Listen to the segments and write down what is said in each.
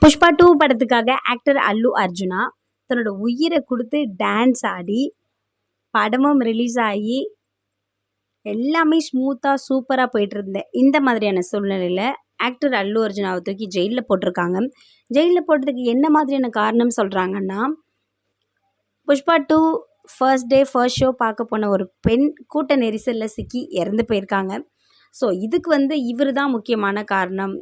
புஷ்பா 2 படத்துக்காக ஆக்டர் அல்லு அர்ஜுனா தன்னோட உயிரை கொடுத்து டான்ஸ் ஆடி படமும் ரிலீஸ் ஆகி எல்லாமே ஸ்மூத்தாக சூப்பராக போயிட்டு இருந்தேன். இந்த மாதிரியான சூழ்நிலையில் ஆக்டர் அல்லு அர்ஜுனாவை தூக்கி ஜெயிலில் போட்டிருக்காங்க. ஜெயிலில் போட்டதுக்கு என்ன மாதிரியான காரணம் சொல்கிறாங்கன்னா, Pushpa 2 first day first show பார்க்க போன ஒரு பெண் கூட்ட நெரிசலில் சிக்கி இறந்து போயிருக்காங்க. ஸோ இதுக்கு இவர் தான் முக்கியமான காரணம்.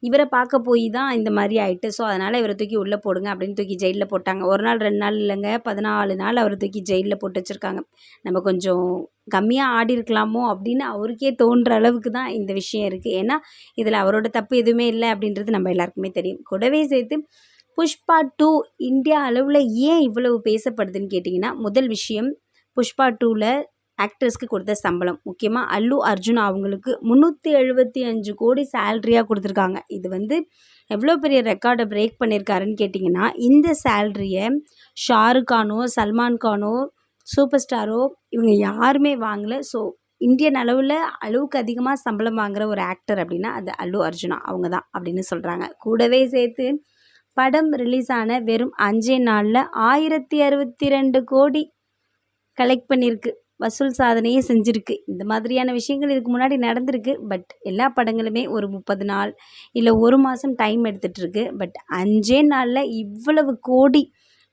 இவரை பார்க்க போய் தான் இந்த மாதிரி ஆயிட்டு. ஸோ அதனால் இவரை தூக்கி உள்ளே போடுங்க அப்படின்னு தூக்கி ஜெயிலில் போட்டாங்க. 1 நாள் 2 நாள் இல்லைங்க, 14 நாள் அவரை தூக்கி ஜெயிலில் போட்டு வச்சுருக்காங்க. நம்ம கொஞ்சம் கம்மியாக ஆடி இருக்கலாமோ அப்படின்னு அவருக்கே தோன்ற அளவுக்கு தான் இந்த விஷயம் இருக்குது. ஏன்னா இதில் அவரோட தப்பு எதுவுமே இல்லை அப்படின்றது நம்ம எல்லாருக்குமே தெரியும். கூடவே சேர்த்து புஷ்பா 2 இந்தியா அளவில் ஏன் இவ்வளவு பேசப்படுதுன்னு கேட்டிங்கன்னா, முதல் விஷயம் புஷ்பா 2ல் ஆக்டர்ஸ்க்கு கொடுத்த சம்பளம். முக்கியமாக அல்லு அர்ஜுனா அவங்களுக்கு 375 கோடி சேலரியாக கொடுத்துருக்காங்க. இது எவ்வளோ பெரிய ரெக்கார்டை பிரேக் பண்ணியிருக்காருன்னு கேட்டிங்கன்னா, இந்த சேலரியை ஷாருக் கானோ, சல்மான் கானோ, சூப்பர் ஸ்டாரோ இவங்க யாருமே வாங்கலை. ஸோ இந்தியன் அளவுக்கு அதிகமாக சம்பளம் வாங்குகிற ஒரு ஆக்டர் அப்படின்னா அது அல்லு அர்ஜுனா அவங்க தான் அப்படின்னு சொல்கிறாங்க. கூடவே சேர்த்து படம் ரிலீஸ் ஆன வெறும் 5 நாளில் 1062 கோடி கலெக்ட் பண்ணியிருக்கு. வசூல் சாதனையே செஞ்சுருக்கு. இந்த மாதிரியான விஷயங்கள் இதுக்கு முன்னாடி நடந்திருக்கு. பட் எல்லா படங்களுமே ஒரு 30 நாள் இல்லை 1 மாதம் டைம் எடுத்துகிட்ருக்கு. பட் 5 நாளில் இவ்வளவு கோடி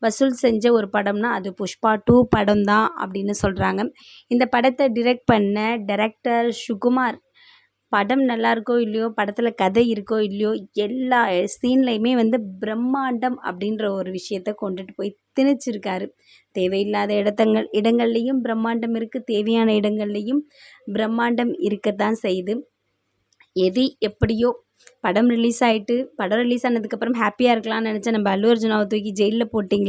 வசூல் செஞ்ச ஒரு படம்னா அது புஷ்பா 2 படம் தான் அப்படின்னு சொல்கிறாங்க. இந்த படத்தை டிரெக்ட் பண்ண டைரக்டர் சுகுமார் படம் நல்லா இருக்கோ இல்லையோ, படத்தில் கதை இருக்கோ இல்லையோ, எல்லா சீன்லையுமே பிரம்மாண்டம் அப்படின்ற ஒரு விஷயத்தை கொண்டுட்டு போய் திணிச்சிருக்காரு. தேவையில்லாத இடங்கள்லையும் பிரம்மாண்டம் இருக்குது, தேவையான இடங்கள்லையும் பிரம்மாண்டம் இருக்கத்தான் செய்யுது. எது எப்படியோ படம் ரிலீஸ் ஆனதுக்கப்புறம் ஹாப்பியாக இருக்கலாம்னு நினச்சா நம்ம அல்லு அர்ஜுனாவை தூக்கி ஜெயிலில் போட்டிங்களே